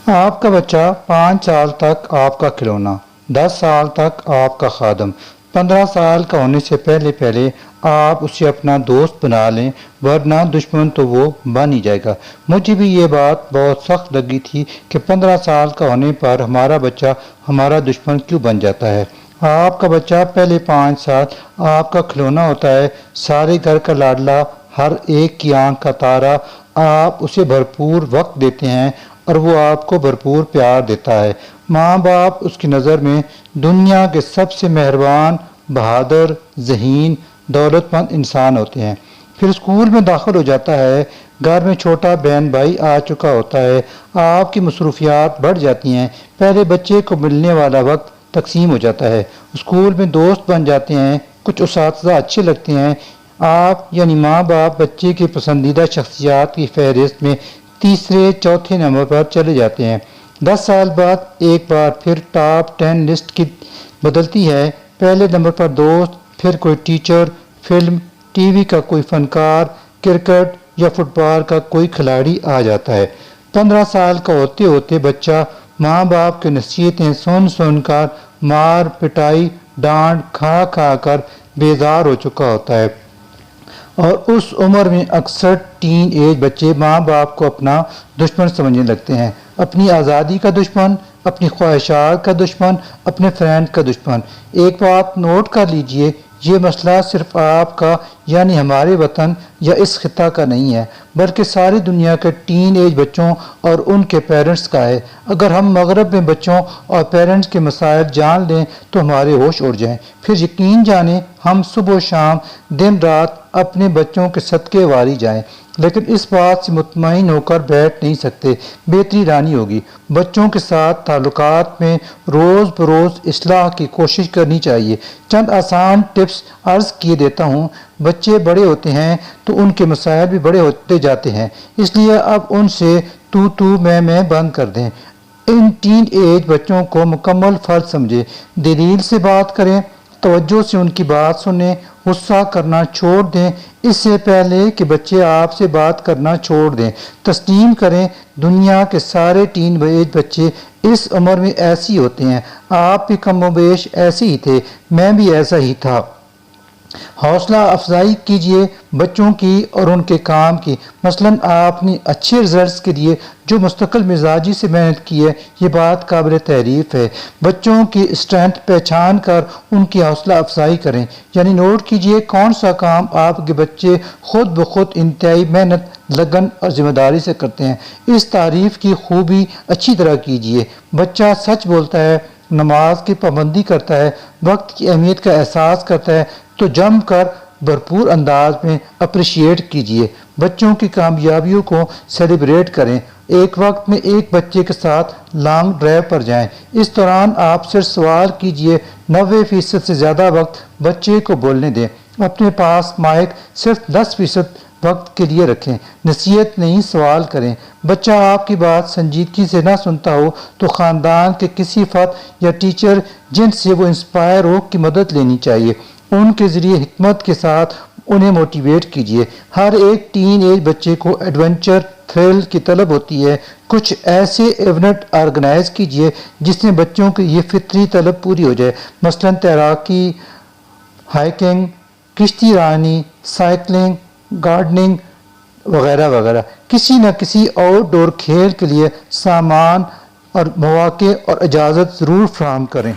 آپ کا بچہ 5 سال تک آپ کا کھلونا، 10 سال تک آپ کا خادم، 15 سال کا ہونے سے پہلے پہلے آپ اسے اپنا دوست بنا لیں، ورنہ دشمن تو وہ بن ہی جائے گا۔ مجھے بھی یہ بات بہت سخت لگی تھی کہ 15 سال کا ہونے پر ہمارا بچہ ہمارا دشمن کیوں بن جاتا ہے۔ آپ کا بچہ پہلے 5 سال آپ کا کھلونا ہوتا ہے، سارے گھر کا لاڈلا، ہر ایک کی آنکھ کا تارا۔ آپ اسے بھرپور وقت دیتے ہیں اور وہ آپ کو بھرپور پیار دیتا ہے۔ ماں باپ اس کی نظر میں دنیا کے سب سے مہربان، بہادر، ذہین، دولت مند انسان ہوتے ہیں۔ پھر اسکول میں داخل ہو جاتا ہے، گھر میں چھوٹا بہن بھائی آ چکا ہوتا ہے، آپ کی مصروفیات بڑھ جاتی ہیں، پہلے بچے کو ملنے والا وقت تقسیم ہو جاتا ہے، اسکول میں دوست بن جاتے ہیں، کچھ اساتذہ اچھے لگتے ہیں، آپ یعنی ماں باپ بچے کی پسندیدہ شخصیات کی فہرست میں تیسرے چوتھے نمبر پر چلے جاتے ہیں۔ 10 سال بعد ایک بار پھر ٹاپ 10 لسٹ کی بدلتی ہے، پہلے نمبر پر دوست، پھر کوئی ٹیچر، فلم، ٹی وی کا کوئی فنکار، کرکٹ یا فٹ بال کا کوئی کھلاڑی آ جاتا ہے۔ 15 سال کا ہوتے ہوتے بچہ ماں باپ کی نصیحتیں سن سن کر، مار پٹائی ڈانٹ کھا کھا کر بیزار ہو چکا ہوتا ہے، اور اس عمر میں اکثر ٹین ایج بچے ماں باپ کو اپنا دشمن سمجھنے لگتے ہیں، اپنی آزادی کا دشمن، اپنی خواہشات کا دشمن، اپنے فرینڈ کا دشمن۔ ایک بات نوٹ کر لیجئے، یہ مسئلہ صرف آپ کا یعنی ہمارے وطن یا اس خطہ کا نہیں ہے، بلکہ ساری دنیا کے ٹین ایج بچوں اور ان کے پیرنٹس کا ہے۔ اگر ہم مغرب میں بچوں اور پیرنٹس کے مسائل جان لیں تو ہمارے ہوش اڑ جائیں، پھر یقین جانیں ہم صبح و شام دن رات اپنے بچوں کے صدقے واری جائیں، لیکن اس بات سے مطمئن ہو کر بیٹھ نہیں سکتے۔ بہتری لانی ہوگی، بچوں کے ساتھ تعلقات میں روز بروز اصلاح کی کوشش کرنی چاہیے۔ چند آسان ٹپس عرض کیے دیتا ہوں۔ بچے بڑے ہوتے ہیں تو ان کے مسائل بھی بڑے ہوتے جاتے ہیں، اس لیے اب ان سے تو میں بند کر دیں۔ ان ٹین ایج بچوں کو مکمل فرد سمجھیں، دلیل سے بات کریں، توجہ سے ان کی بات سنیں، غصہ کرنا چھوڑ دیں اس سے پہلے کہ بچے آپ سے بات کرنا چھوڑ دیں۔ تسلیم کریں دنیا کے سارے ٹین ایج بچے اس عمر میں ایسے ہی ہوتے ہیں، آپ بھی کم و بیش ایسے ہی تھے، میں بھی ایسا ہی تھا۔ حوصلہ افزائی کیجیے بچوں کی اور ان کے کام کی، مثلاً آپ نے اچھے رزلٹس کے لیے جو مستقل مزاجی سے محنت کی ہے، یہ بات قابل تعریف ہے۔ بچوں کی اسٹرینتھ پہچان کر ان کی حوصلہ افزائی کریں، یعنی نوٹ کیجیے کون سا کام آپ کے بچے خود بخود انتہائی محنت، لگن اور ذمہ داری سے کرتے ہیں، اس تعریف کی خوبی اچھی طرح کیجیے۔ بچہ سچ بولتا ہے، نماز کی پابندی کرتا ہے، وقت کی اہمیت کا احساس کرتا ہے تو جم کر بھرپور انداز میں اپریشیٹ کیجیے۔ بچوں کی کامیابیوں کو سیلیبریٹ کریں۔ ایک وقت میں ایک بچے کے ساتھ لانگ ڈرائیو پر جائیں، اس دوران آپ صرف سوال کیجیے، 90% سے زیادہ وقت بچے کو بولنے دیں، اپنے پاس مائک صرف 10% وقت کے لیے رکھیں، نصیحت نہیں سوال کریں۔ بچہ آپ کی بات سنجیدگی سے نہ سنتا ہو تو خاندان کے کسی فرد یا ٹیچر جن سے وہ انسپائر ہو کی مدد لینی چاہیے، ان کے ذریعے حکمت کے ساتھ انہیں موٹیویٹ کیجیے۔ ہر ایک ٹین ایج بچے کو ایڈونچر، تھرل کی طلب ہوتی ہے، کچھ ایسے ایونٹ آرگنائز کیجیے جس میں بچوں کی یہ فطری طلب پوری ہو جائے، مثلاً تیراکی، ہائکنگ، کشتی رانی، سائیکلنگ، گارڈننگ وغیرہ وغیرہ۔ کسی نہ کسی آؤٹ ڈور کھیل کے لیے سامان اور مواقع اور اجازت ضرور فراہم کریں۔